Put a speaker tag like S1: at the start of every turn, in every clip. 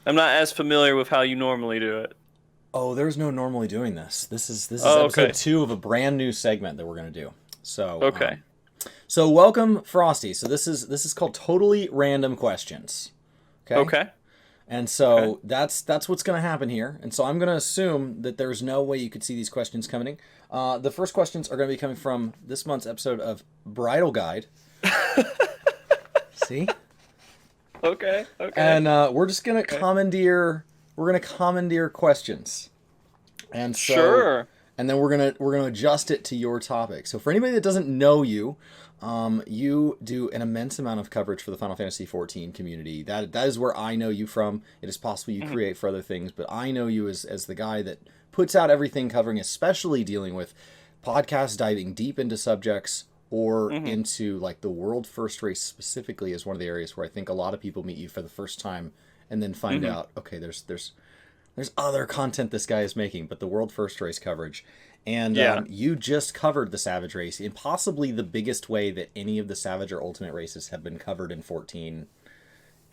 S1: I'm not as familiar with how you normally do it.
S2: Oh, there's no normally doing this. This is
S1: Oh,
S2: episode
S1: okay.
S2: 2 of a brand new segment that we're gonna do. So,
S1: Okay.
S2: so welcome, Frosty. So this is called totally random questions. Okay,
S1: Okay.
S2: and
S1: Okay.
S2: so that's what's gonna happen here. And so I'm gonna assume that there's no way you could see these questions coming. The first questions are gonna be coming from this month's episode of Bridal Guide. See,
S1: Okay. Okay.
S2: and we're just gonna
S1: Okay.
S2: commandeer. We're gonna commandeer questions. And so,
S1: Sure.
S2: and then we're gonna adjust it to your topic. So for anybody that doesn't know you, you do an immense amount of coverage for the Final Fantasy XIV community. That is where I know you from. It is possible you
S1: Mhm.
S2: create for other things, but I know you as the guy that puts out everything covering, especially dealing with podcasts diving deep into subjects or
S1: Mhm.
S2: into like the world first race specifically is one of the areas where I think a lot of people meet you for the first time and then find
S1: Mhm.
S2: out, okay, there's other content this guy is making, but the world first race coverage. And
S1: Yeah.
S2: you just covered the Savage race in possibly the biggest way that any of the Savage or Ultimate races have been covered in 14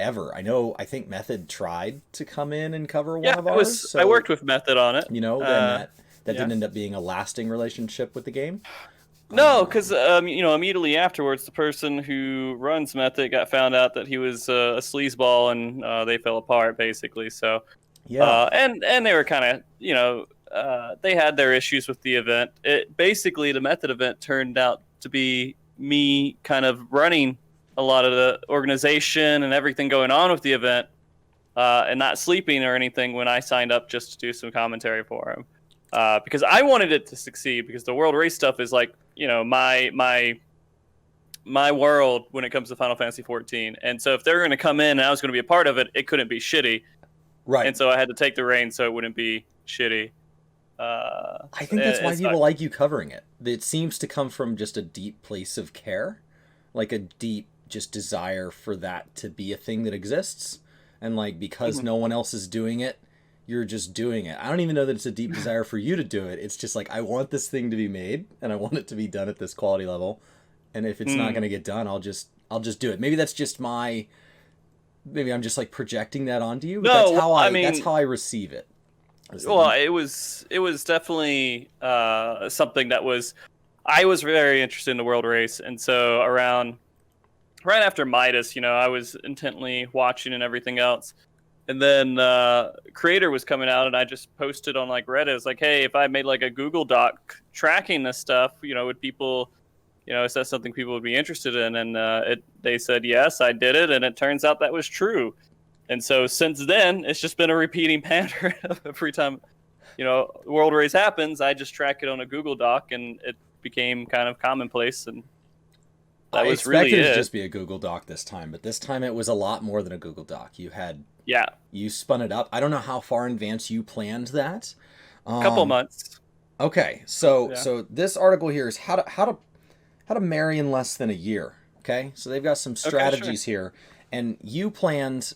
S2: ever. I think Method tried to come in and cover one
S1: Yeah.
S2: of
S1: It
S2: ours.
S1: was. I
S2: So,
S1: worked with Method on it.
S2: then that
S1: Yeah.
S2: didn't end up being a lasting relationship with the game.
S1: No, because
S2: Um,
S1: immediately afterwards, the person who runs Method got found out that he was a sleazeball, and they fell apart basically. So,
S2: yeah.
S1: and they were kind of, they had their issues with the event. It basically the Method event turned out to be me kind of running a lot of the organization and everything going on with the event, and not sleeping or anything when I signed up just to do some commentary for him. Because I wanted it to succeed because the world race stuff is like, my world when it comes to Final Fantasy 14. And so if they're going to come in and I was going to be a part of it, it couldn't be shitty.
S2: Right.
S1: And so I had to take the reins so it wouldn't be shitty.
S2: I think that's why
S1: It's like,
S2: people like you covering it. It seems to come from just a deep place of care, like a deep just desire for that to be a thing that exists. And like because
S1: mhm.
S2: no one else is doing it, you're just doing it. I don't even know that it's a deep desire for you to do it. It's just like I want this thing to be made and I want it to be done at this quality level. And if it's not going
S1: Mm.
S2: to get done, I'll just do it. Maybe that's just my maybe I'm just like projecting that onto you, but
S1: No, well, I
S2: that's
S1: mean,
S2: how I receive it. Is that
S1: well,
S2: you
S1: it was definitely something that was I was very interested in the world race, and so around right after Midas, I was intently watching and everything else. And then Creator was coming out, and I just posted on like Reddit. It's like, hey, if I made like a Google Doc tracking this stuff, would people, is that something people would be interested in? And they said yes, I did it, and it turns out that was true. And so since then, it's just been a repeating pattern. Every time World Race happens, I just track it on a Google Doc, and it became kind of commonplace, and that
S2: I
S1: was really
S2: expected it to
S1: it.
S2: just be a Google Doc this time, but this time it was a lot more than a Google Doc.
S1: Yeah,
S2: You spun it up. I don't know how far in advance you planned that.
S1: couple
S2: Um,
S1: months.
S2: okay, so
S1: Yeah.
S2: this article here is how to marry in less than a year. Okay, so they've got some
S1: Okay, sure.
S2: strategies here, and you planned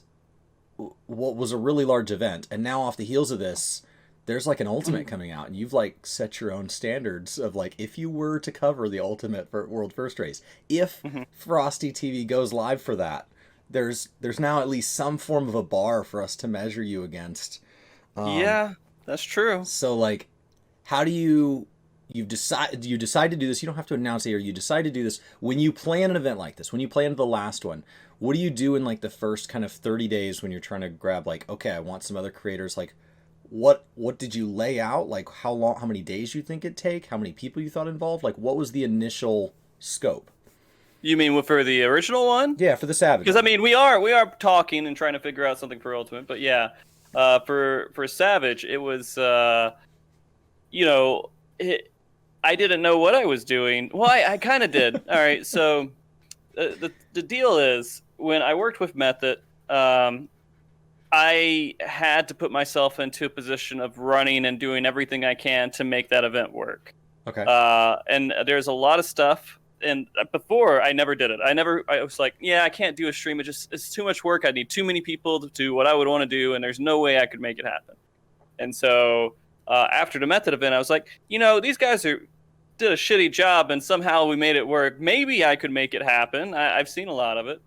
S2: what was a really large event, and now off the heels of this, there's like an ultimate
S1: Mhm.
S2: coming out, and you've like set your own standards of like if you were to cover the ultimate for world first race, if
S1: Mhm.
S2: Frosty TV goes live for that, there's now at least some form of a bar for us to measure you against. Um,
S1: Yeah, that's true.
S2: so like, how do you decide to do this? You don't have to announce it, or you decide to do this when you plan an event like this. When you planned the last one, what do you do in like the first kind of 30 days when you're trying to grab like, okay, I want some other creators like what did you lay out? Like how many days you think it'd take? How many people you thought involved? Like what was the initial scope?
S1: You mean for the original one?
S2: Yeah, for the Savage
S1: Because I
S2: one.
S1: mean, we are talking and trying to figure out something for Ultimate, but yeah, for Savage, it was you know, it, I didn't know what I was doing. Well, I kind of did. All right, so the deal is when I worked with Method, um, I had to put myself into a position of running and doing everything I can to make that event work.
S2: Okay.
S1: And there's a lot of stuff. And before I never did it. I was like, yeah, I can't do a stream. It's too much work. I need too many people to do what I would want to do, and there's no way I could make it happen. And so after the Method event, I was like, these guys did a shitty job, and somehow we made it work. Maybe I could make it happen. I've seen a lot of it.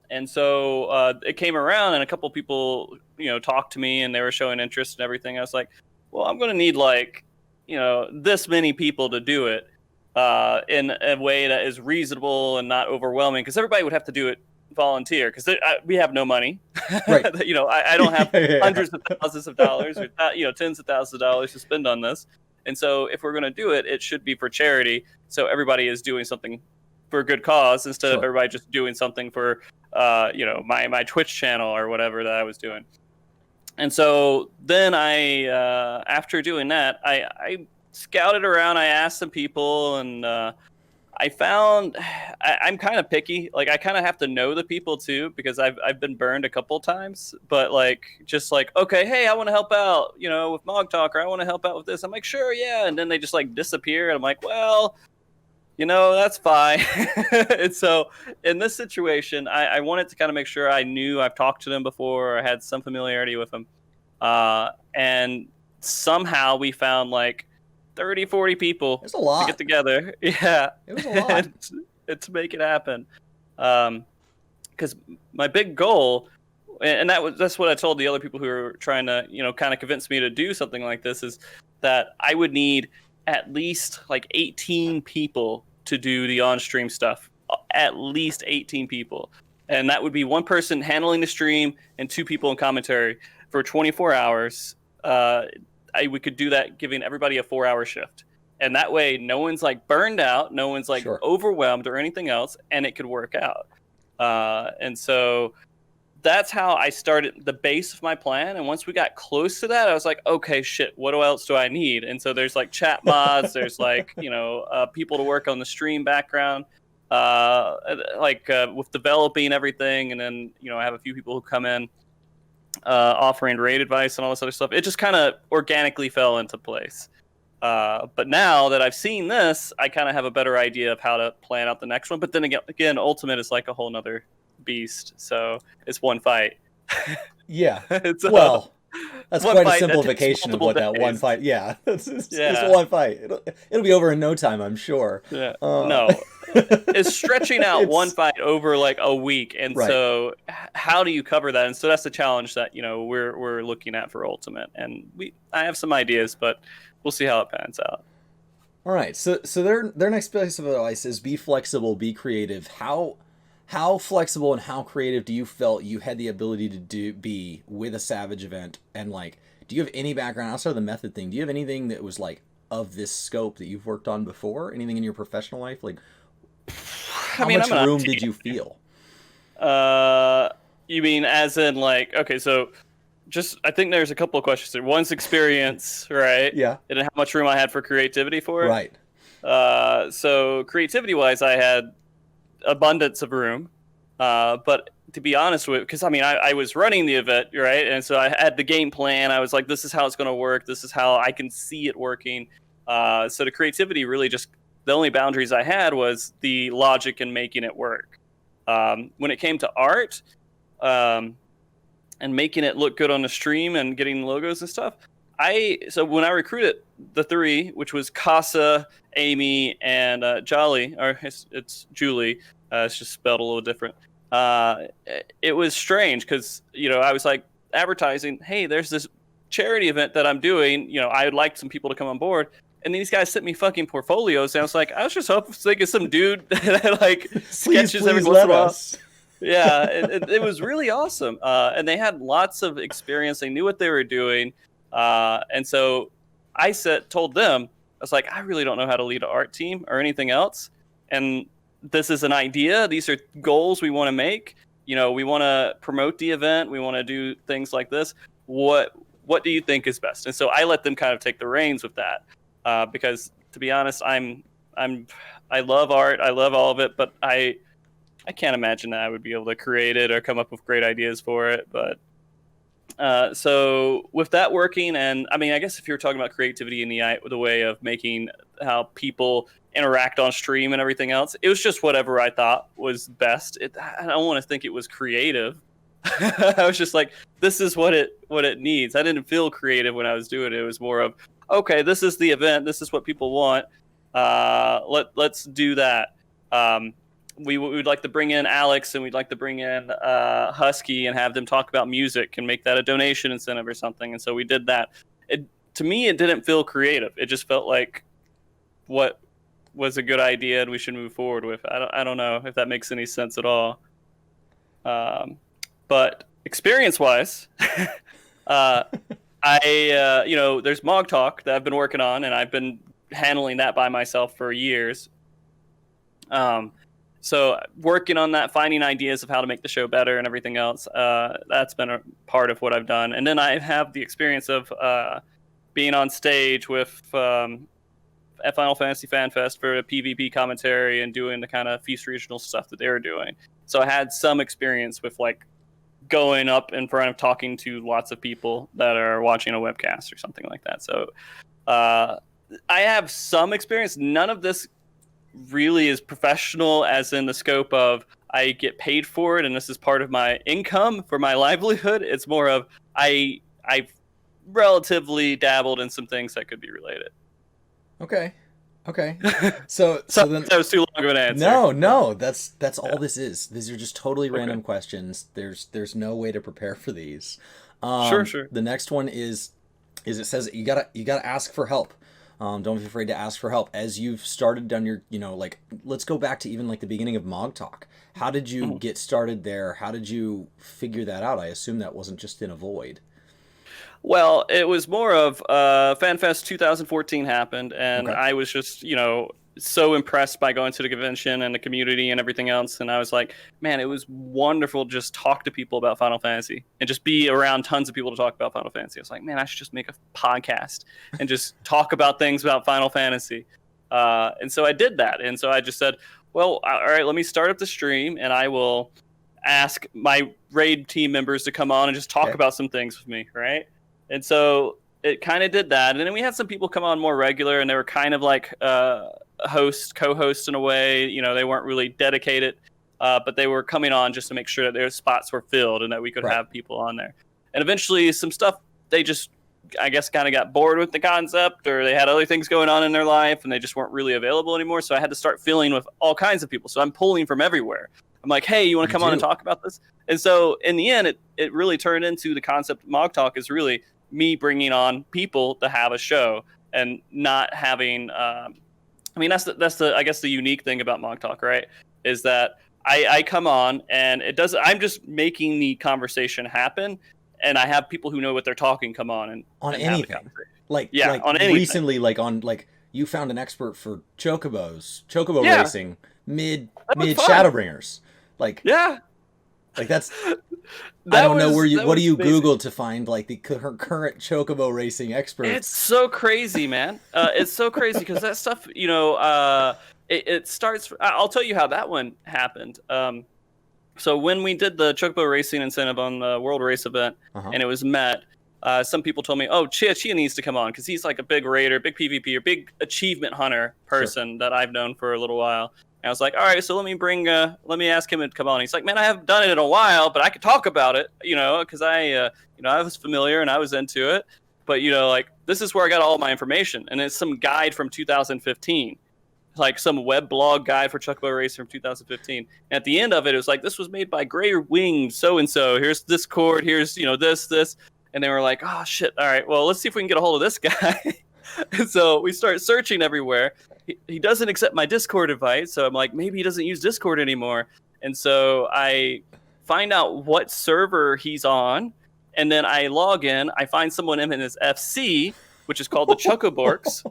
S1: And so it came around, and a couple people, talked to me and they were showing interest and everything. I was like, well, I'm going to need like, this many people to do it in a way that is reasonable and not overwhelming, because everybody would have to do it volunteer, because we have no money.
S2: Right.
S1: I don't have
S2: Yeah.
S1: hundreds of thousands of dollars or tens of thousands of dollars to spend on this. And so if we're going to do it, it should be for charity. So everybody is doing something for a good cause instead of everybody just doing something for, my Twitch channel or whatever that I was doing. And so then after doing that, I scouted around. I asked some people, and I found I'm kind of picky. Like, I kind of have to know the people too, because I've been burned a couple times. But okay, hey, I want to help out, with Mog Talk, or I want to help out with this. I'm like, sure, yeah. And then they just like disappear, and I'm like, well, that's fine. And so in this situation, I wanted to kind of make sure I knew I've talked to them before, or I had some familiarity with them. And somehow we found like 30, 40 people
S2: There's a lot
S1: to get together. Yeah.
S2: It was a lot.
S1: and to make it happen. Because my big goal, and that's what I told the other people who were trying to, kind of convince me to do something like this, is that I would need at least like 18 people to do the on-stream stuff. At least 18 people. And that would be one person handling the stream and 2 people in commentary for 24 hours. We could do that, giving everybody a 4-hour shift. And that way, no one's like burned out, no one's like overwhelmed or anything else, and it could work out. And so that's how I started the base of my plan. And once we got close to that, I was like, okay, shit, what else do I need? And so there's like chat mods, there's like, people to work on the stream background, with developing everything. And then, I have a few people who come in offering raid advice and all this other stuff. It just kind of organically fell into place. But now that I've seen this, I kind of have a better idea of how to plan out the next one. But then again, Ultimate is like a whole nother beast, so it's one fight.
S2: Yeah. That's quite a simplification of what
S1: days.
S2: That one fight. Yeah, it's one fight. It'll be over in no time, I'm sure.
S1: Yeah. No, it's stretching out one fight over like a week, and so how do you cover that? And so that's the challenge that we're looking at for Ultimate, and I have some ideas, but we'll see how it pans out.
S2: All right. So their next piece of advice is be flexible, be creative. How flexible and how creative do you felt you had the ability to be with a Savage event? And like, do you have any background outside of the method thing? Do you have anything that was like of this scope that you've worked on before? Anything in your professional life? Like, how much room did you feel?
S1: You mean as in like, okay, so I think there's a couple of questions there. One's experience, right?
S2: Yeah.
S1: And how much room I had for creativity for it.
S2: Right.
S1: So creativity wise, I had abundance of room, but to be honest with, because I was running the event, right, and so I had the game plan. I was like, this is how it's going to work, this is how I can see it working. So the creativity, really just the only boundaries I had was the logic in making it work. When it came to art, and making it look good on the stream and getting logos and stuff, so when I recruited the 3, which was Casa, Amy, and Jolly, or it's Julie, it's just spelled a little different. It was strange because I was like advertising, hey, there's this charity event that I'm doing. I would like some people to come on board, and these guys sent me fucking portfolios, and I was like, I was just hoping to get some dude that like sketches every once in a while. Yeah, it was really awesome, and they had lots of experience. They knew what they were doing. And so I told them, I was like, I really don't know how to lead an art team or anything else. And this is an idea. These are goals we want to make. We want to promote the event. We want to do things like this. What do you think is best? And so I let them kind of take the reins with that. Because to be honest, I love art. I love all of it, but I can't imagine that I would be able to create it or come up with great ideas for it. But so with that working, and I guess if you're talking about creativity in the way of making how people interact on stream and everything else, it was just whatever I thought was best. I don't want to think it was creative. I was just like, this is what it needs. I didn't feel creative when I was doing it. It was more of, okay, this is the event. This is what people want. Let's do that. we would like to bring in Alex and we'd like to bring in Husky and have them talk about music and make that a donation incentive or something. And so we did that. To me, it didn't feel creative. It just felt like what was a good idea and we should move forward with. I don't know if that makes any sense at all. But experience-wise, there's Mog Talk that I've been working on, and I've been handling that by myself for years. So working on that, finding ideas of how to make the show better and everything else, that's been a part of what I've done. And then I have the experience of being on stage with at Final Fantasy Fan Fest for a PvP commentary and doing the kind of Feast Regional stuff that they were doing. So I had some experience with like going up in front of talking to lots of people that are watching a webcast or something like that. So I have some experience. None of this really is professional as in the scope of I get paid for it and this is part of my income for my livelihood. It's more of I've relatively dabbled in some things that could be related.
S2: Okay. So then
S1: that was too long of an answer.
S2: No, that's all this is. These are just totally random questions. There's no way to prepare for these.
S1: Sure.
S2: The next one is it says you gotta ask for help. Don't be afraid to ask for help as you've started down your, like, let's go back to even like the beginning of Mog Talk. How did you get started there? How did you figure that out? I assume that wasn't just in a void.
S1: Well, it was more of FanFest 2014 happened, and
S2: Okay.
S1: I was just, so impressed by going to the convention and the community and everything else. And I was like, man, it was wonderful to just talk to people about Final Fantasy and just be around tons of people to talk about Final Fantasy. I was like, man, I should just make a podcast and just talk about things about Final Fantasy. And so I did that. And so I just said, well, all right, let me start up the stream and I will ask my raid team members to come on and just talk about some things with me, right? And so it kind of did that. And then we had some people come on more regular, and they were kind of like co-hosts in a way. They weren't really dedicated, but they were coming on just to make sure that their spots were filled and that we could have people on there. And eventually some stuff, they just, I guess, kind of got bored with the concept, or they had other things going on in their life and they just weren't really available anymore. So I had to start filling with all kinds of people. So I'm pulling from everywhere. I'm like, hey, you want to come on and talk about this? And so in the end, it really turned into the concept of Mog Talk is really me bringing on people to have a show and not having that's the I guess the unique thing about Mog Talk, right, is that I come on and I'm just making the conversation happen, and I have people who know what they're talking come on and
S2: anything
S1: on anything.
S2: Recently, like you found an expert for chocobo racing mid Shadowbringers, like that's I don't know what do you Google to find like the current chocobo racing experts.
S1: It's so crazy, man. It's so crazy because that stuff, it starts. I'll tell you how that one happened. So when we did the chocobo racing incentive on the World Race event, and it was met, some people told me, "Oh, Chia needs to come on because he's like a big raider, big PvP, or big achievement hunter person that I've known for a little while." And I was like, all right, so let me ask him to come on. He's like, man, I haven't done it in a while, but I could talk about it, because I was familiar and I was into it. But, like, this is where I got all my information. And it's some guide from 2015, like some web blog guide for Chocobo Racer from 2015. And at the end of it, it was like, this was made by Gray Winged so-and-so. Here's Discord. Here's, this. And they were like, oh, shit. All right, well, let's see if we can get a hold of this guy. And so we start searching everywhere. He doesn't accept my Discord invite, so I'm like, maybe he doesn't use Discord anymore. And so I find out what server he's on, and then I log in. I find someone in his FC, which is called the Chocoborks,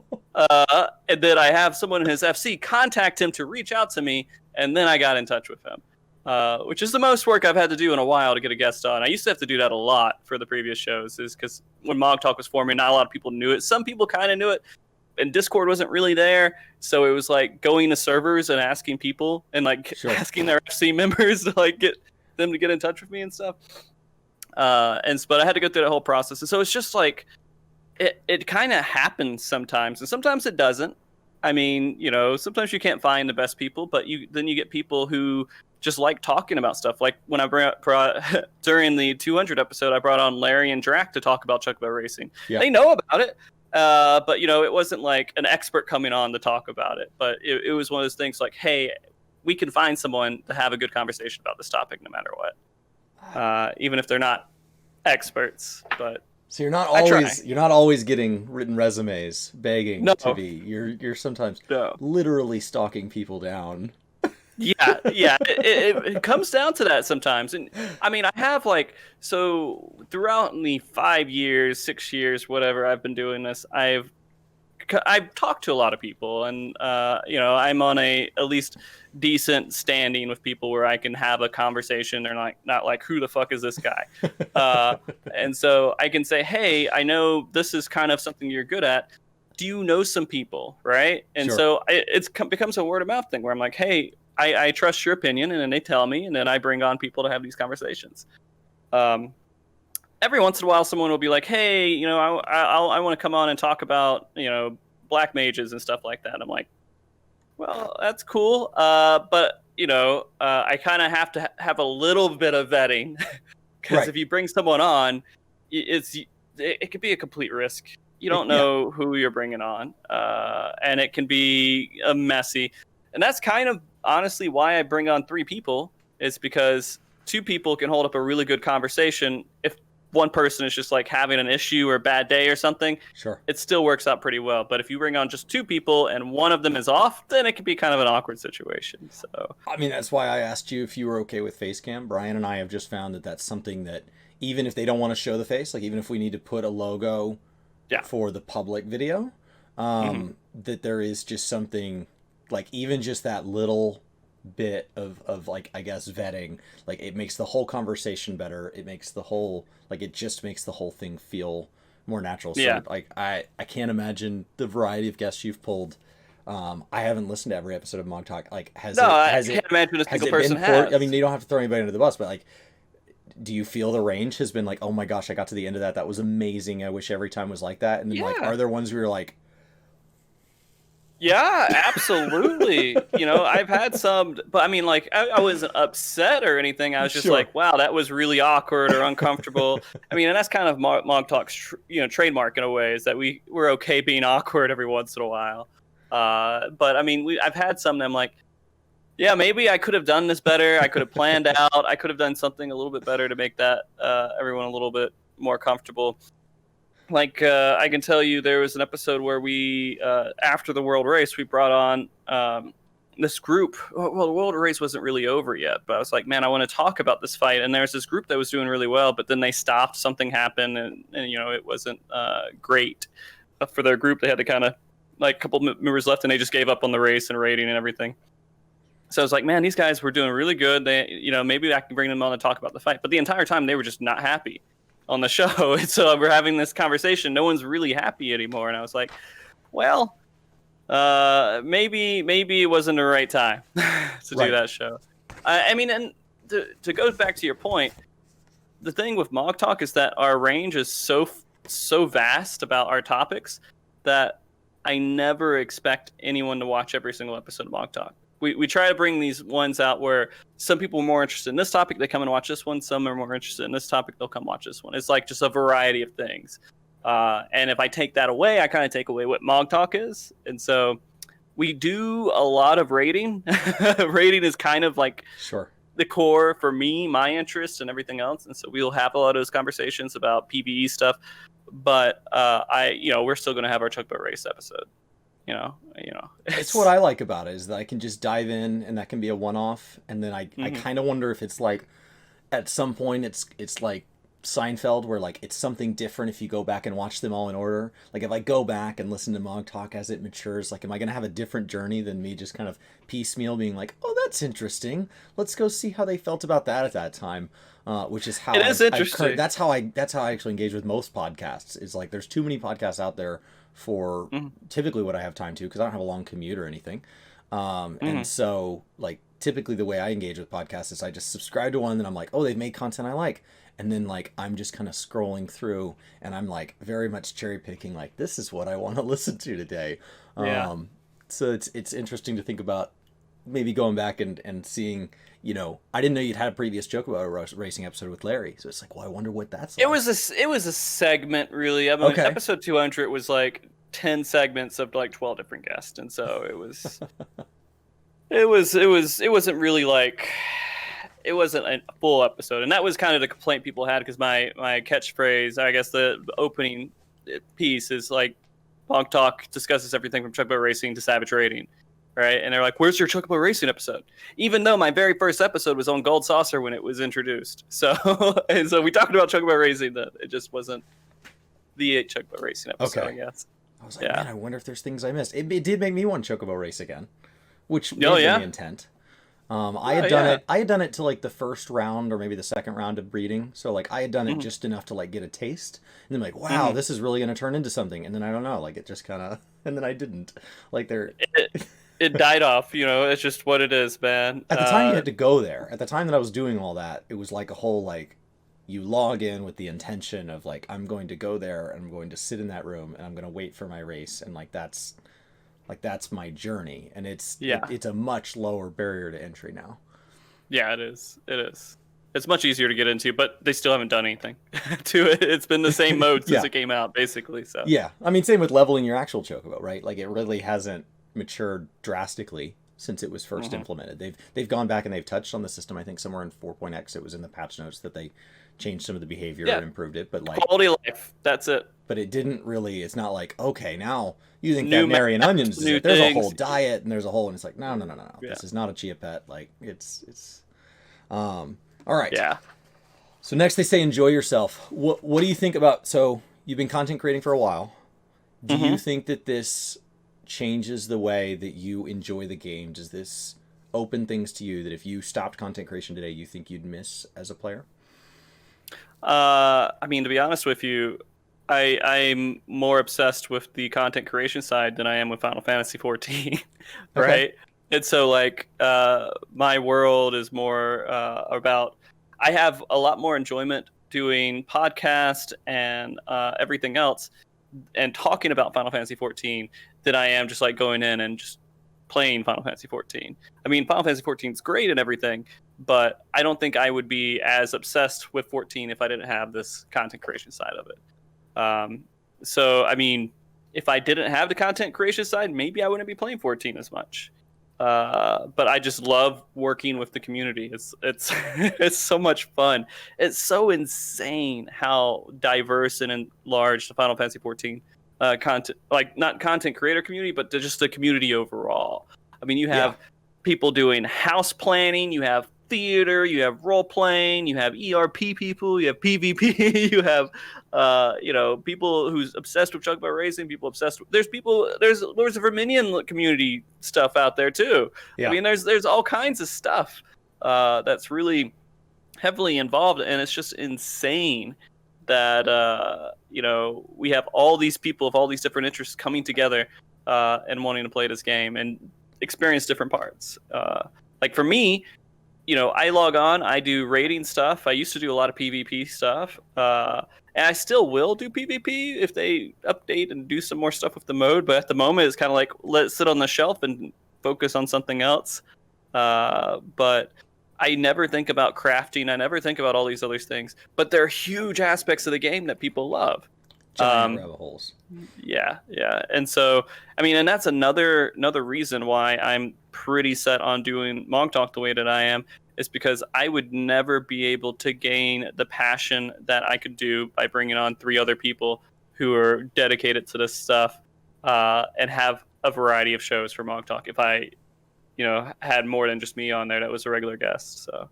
S1: and then I have someone in his FC contact him to reach out to me, and then I got in touch with him, which is the most work I've had to do in a while to get a guest on. I used to have to do that a lot for the previous shows, is because when Mog Talk was forming, not a lot of people knew it. Some people kind of knew it, and Discord wasn't really there, so it was like going to servers and asking people and like asking their FC members to like get them to get in touch with me and stuff. But I had to go through that whole process, and so it's just like it kind of happens sometimes, and sometimes it doesn't. I mean, sometimes you can't find the best people, but then you get people who just like talking about stuff. Like when I brought during the 200 episode, I brought on Larry and Drac to talk about Chocobo racing. Yeah. They know about it. But it wasn't like an expert coming on to talk about it, but it was one of those things like, hey, we can find someone to have a good conversation about this topic no matter what, even if they're not experts. But
S2: So you're not always getting written resumes begging
S1: No.
S2: to be. You're sometimes
S1: No.
S2: literally stalking people down.
S1: Yeah, it comes down to that sometimes. And I mean, I have so throughout the 5 years, 6 years, whatever I've been doing this, I've talked to a lot of people, and I'm on at least decent standing with people where I can have a conversation. They're not like, who the fuck is this guy? And so I can say, hey, I know this is kind of something you're good at. Do you know some people, right? And
S2: Sure.
S1: so it becomes a word of mouth thing where I'm like, hey, I trust your opinion, and then they tell me, and then I bring on people to have these conversations. Every once in a while, someone will be like, hey, I want to come on and talk about, black mages and stuff like that. I'm like, well, that's cool. But, I kind of have to have a little bit of vetting, because
S2: Right.
S1: if you bring someone on, it could be a complete risk. You don't know who you're bringing on, and it can be messy. And that's kind of honestly why I bring on 3 people, is because 2 people can hold up a really good conversation. If one person is just like having an issue or a bad day or something,
S2: Sure,
S1: it still works out pretty well. But if you bring on just 2 people and one of them is off, then it can be kind of an awkward situation. So
S2: I mean, that's why I asked you if you were okay with face cam. Brian and I have just found that that's something that, even if they don't want to show the face, like even if we need to put a logo for the public video, that there is just something, like even just that little bit of like, I guess, vetting, like it makes the whole conversation better. It makes the whole, like, it just makes the whole thing feel more natural. So like I can't imagine the variety of guests you've pulled. I haven't listened to every episode of Mog Talk. Like, I
S1: can't imagine a single person has.
S2: I mean, you don't have to throw anybody under the bus, but like, do you feel the range has been like, oh my gosh, I got to the end of that. That was amazing. I wish every time was like that. And then like, are there ones where you're like,
S1: yeah, absolutely. I've had some, but I mean, like, I wasn't upset or anything. I was just like, wow, that was really awkward or uncomfortable. I mean, and that's kind of Mog Talk's, trademark in a way, is that we're okay being awkward every once in a while. But I mean, I've had some that I'm like, yeah, maybe I could have done this better. I could have planned out. I could have done something a little bit better to make that everyone a little bit more comfortable. Like, I can tell you there was an episode where we, after the world race, we brought on this group. Well, the world race wasn't really over yet, but I was like, man, I want to talk about this fight. And there was this group that was doing really well, but then they stopped. Something happened, and it wasn't great for their group. They had to kind of, like, a couple members left, and they just gave up on the race and rating and everything. So I was like, man, these guys were doing really good. They, maybe I can bring them on and talk about the fight. But the entire time, they were just not happy on the show. And so we're having this conversation. No one's really happy anymore. And I was like, well, maybe it wasn't the right time to do that show. I mean, and to go back to your point, the thing with Mog Talk is that our range is so vast about our topics that I never expect anyone to watch every single episode of Mog Talk. We try to bring these ones out where some people are more interested in this topic, they come and watch this one. Some are more interested in this topic, they'll come watch this one. It's like just a variety of things. And if I take that away, I kind of take away what Mog Talk is. And so we do a lot of rating. Rating is kind of like the core for me, my interest, and everything else. And so we'll have a lot of those conversations about PvE stuff. But we're still going to have our Chuck Boat Race episode.
S2: It's what I like about it, is that I can just dive in, and that can be a one-off. And then I kind of wonder if it's like, at some point it's like Seinfeld, where like it's something different if you go back and watch them all in order. Like if I go back and listen to Mog Talk as it matures, like am I going to have a different journey than me just kind of piecemeal being like, oh, that's interesting, let's go see how they felt about that at that time. Which is how
S1: interesting.
S2: That's how I actually engage with most podcasts. Is like, there's too many podcasts out there for typically what I have time to, because I don't have a long commute or anything. And so like typically the way I engage with podcasts is I just subscribe to one, and I'm like, oh, they've made content I like. And then like I'm just kind of scrolling through, and I'm like very much cherry picking, like, this is what I want to listen to today. So it's interesting to think about maybe going back and seeing, I didn't know you'd had a previous joke about a racing episode with Larry. So it's like, well, I wonder what that's like.
S1: It was a segment, really. I mean, episode 200 was like 10 segments of like 12 different guests. And so it was, It wasn't really like it wasn't a full episode, and that was kind of the complaint people had because my catchphrase, I guess the opening piece is like, Bonk Talk discusses everything from Chocobo Racing to Savage Rating, right? And they're like, "Where's your Chocobo Racing episode?" Even though my very first episode was on Gold Saucer when it was introduced, so and so we talked about Chocobo Racing, that it just wasn't the Chocobo Racing episode,
S2: Okay.
S1: I guess.
S2: I was like, man, I wonder if there's things I missed. It did make me want Chocobo Race again, which was the intent. I had done it. I had done it to like the first round or maybe the second round of breeding. So like I had done it just enough to like get a taste, and then like, wow, this is really gonna turn into something. And then I don't know, like it just kind of, and then I didn't. Like there,
S1: it died off. You know, it's just what it is, man.
S2: At the time you had to go there. At the time that I was doing all that, it was like a whole like, you log in with the intention of like, I'm going to go there and I'm going to sit in that room and I'm going to wait for my race, and like that's my journey, and it's a much lower barrier to entry now.
S1: Yeah, it is. It's much easier to get into, but they still haven't done anything to it. It's been the same mode since it came out, basically. So
S2: yeah, I mean, same with leveling your actual Chocobo, right? Like it really hasn't matured drastically since it was first implemented. They've gone back and they've touched on the system. I think somewhere in 4.x it was in the patch notes that they changed some of the behavior and improved it, but like
S1: quality of life, that's it.
S2: But it didn't really, it's not like, okay, now using Veterinary and Onions, there's a whole diet and there's a whole, and it's like, no. This is not a Chia Pet. Like it's all right.
S1: Yeah.
S2: So next they say enjoy yourself. What do you think about, so you've been content creating for a while. Do you think that this changes the way that you enjoy the game? Does this open things to you that if you stopped content creation today, you think you'd miss as a player?
S1: I mean, to be honest with you, I'm more obsessed with the content creation side than I am with Final Fantasy XIV, right? Okay. And so, like, my world is more about, I have a lot more enjoyment doing podcast and everything else and talking about Final Fantasy XIV than I am just, like, going in and just playing Final Fantasy XIV. I mean, Final Fantasy XIV is great and everything, but I don't think I would be as obsessed with 14 if I didn't have this content creation side of it. So, I mean, if I didn't have the content creation side, maybe I wouldn't be playing 14 as much. But I just love working with the community. It's it's so much fun. It's so insane how diverse and large the Final Fantasy 14 content, like not content creator community, but just the community overall. I mean, you have people doing house planning, you have theater, you have role playing, you have ERP people, you have PvP, you have people who's obsessed with Chocobo Racing, people obsessed with, there's a Verminion community stuff out there too. I mean, there's all kinds of stuff that's really heavily involved, and it's just insane that we have all these people of all these different interests coming together and wanting to play this game and experience different parts. Like for me, I log on, I do rating stuff. I used to do a lot of PvP stuff. And I still will do PvP if they update and do some more stuff with the mode. But at the moment, it's kind of like, let it sit on the shelf and focus on something else. But I never think about crafting. I never think about all these other things. But they're huge aspects of the game that people love.
S2: Giant rabbit holes.
S1: Yeah. And so, I mean, and that's another reason why I'm pretty set on doing Monk Talk the way that I am, is because I would never be able to gain the passion that I could do by bringing on 3 other people who are dedicated to this stuff and have a variety of shows for Monk Talk if I, had more than just me on there that was a regular guest. So.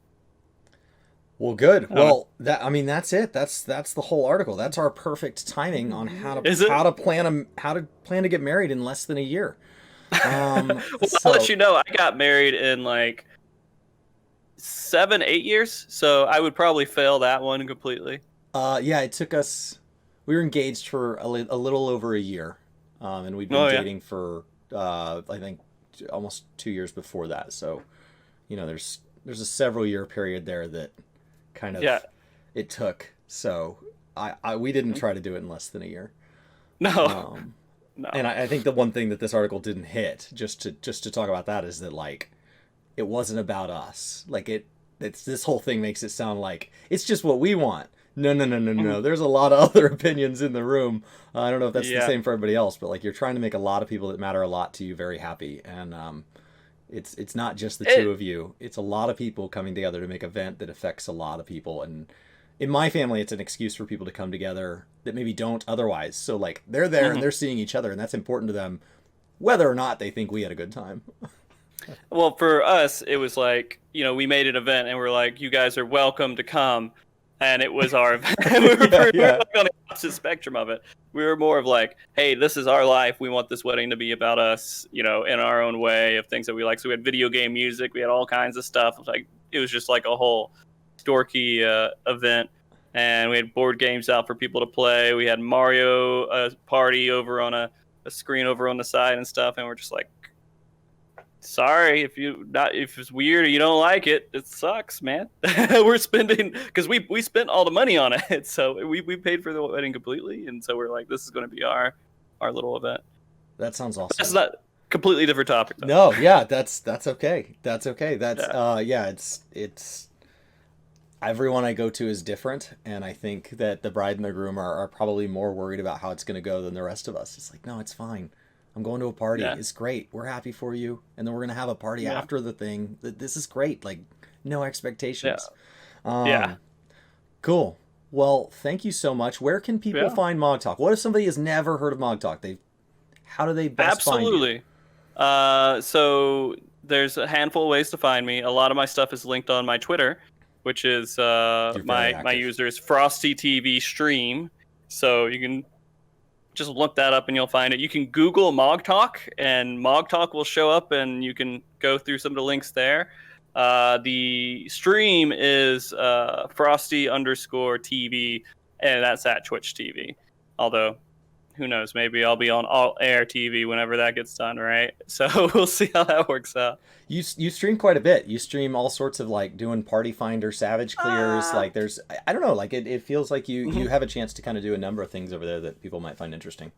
S2: Well, good. Well, that's it. That's the whole article. That's our perfect timing on how to plan to get married in less than a year. Well,
S1: I'll let you know. I got married in like 7-8 years, so I would probably fail that one completely.
S2: It took us. We were engaged for a little over a year, and we'd been dating for I think almost 2 years before that. So, there's a several year period there that kind of it took. So we didn't try to do it in less than a year.
S1: No.
S2: No. And I think the one thing that this article didn't hit, just to talk about that, is that like it wasn't about us. Like it's this whole thing makes it sound like it's just what we want. No. There's a lot of other opinions in the room. I don't know if that's the same for everybody else, but like you're trying to make a lot of people that matter a lot to you very happy, and It's not just the
S1: It,
S2: two of you. It's a lot of people coming together to make an event that affects a lot of people. And in my family, it's an excuse for people to come together that maybe don't otherwise. So like they're there and
S1: mhm.
S2: they're seeing each other, and that's important to them, whether or not they think we had a good time.
S1: Well, for us, it was like, we made an event and we're like, you guys are welcome to come. And it was our event. we were,
S2: Yeah,
S1: we were
S2: yeah.
S1: like on the opposite spectrum of it. We were more of like, hey, this is our life. We want this wedding to be about us, in our own way of things that we like. So we had video game music. We had all kinds of stuff. It was just like a whole dorky event. And we had board games out for people to play. We had Mario party over on a screen over on the side and stuff. And we're just like, sorry if it's weird or you don't like it. It sucks, man. We're spending because we spent all the money on it, so we paid for the wedding completely, and so we're like, this is going to be our little event.
S2: That sounds
S1: That's
S2: awesome.
S1: not completely different topic though.
S2: No, yeah, that's okay. That's okay. That's
S1: Yeah.
S2: yeah, it's everyone I go to is different, and I think that the bride and the groom are probably more worried about how it's going to go than the rest of us. It's like, no, it's fine. I'm going to a party.
S1: Yeah.
S2: It's great. We're happy for you, and then we're going to have a party
S1: Yeah.
S2: after the thing. This is great. Like, no
S1: Yeah.
S2: expectations.
S1: Yeah.
S2: Cool. Well, thank you so much. Where can people
S1: Yeah.
S2: find Mog Talk? What if somebody has never heard of Mog Talk? How do they best find you?
S1: Absolutely. So there's a handful of ways to find me. A lot of my stuff is linked on my Twitter, which is
S2: You're very
S1: my
S2: active.
S1: user is Frosty TV Stream. So you can just look that up and you'll find it. You can Google Mog Talk and Mog Talk will show up and you can go through some of the links there. The stream is Frosty_TV, and that's at Twitch TV. Although, who knows? Maybe I'll be on All Air TV whenever that gets done, right? So we'll see how that works out.
S2: You stream quite a bit. You stream all sorts of like doing Party Finder, Savage Clears. Like there's I don't know. Like it feels like you have a chance to kind of do a number of things over there that people might find interesting.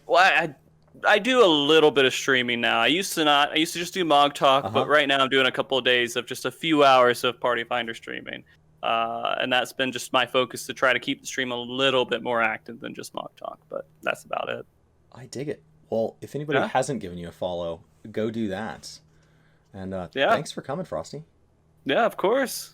S1: Well, I do a little bit of streaming now. I used to not. I used to just do Mog Talk,
S2: Uh-huh.
S1: but right now I'm doing a couple of days of just a few hours of Party Finder streaming. And that's been just my focus to try to keep the stream a little bit more active than just Mog Talk. But that's about it.
S2: I dig it. Well, if anybody
S1: Yeah.
S2: hasn't given you a follow, go do that. And
S1: Yeah.
S2: thanks for coming, Frosty.
S1: Yeah, of course.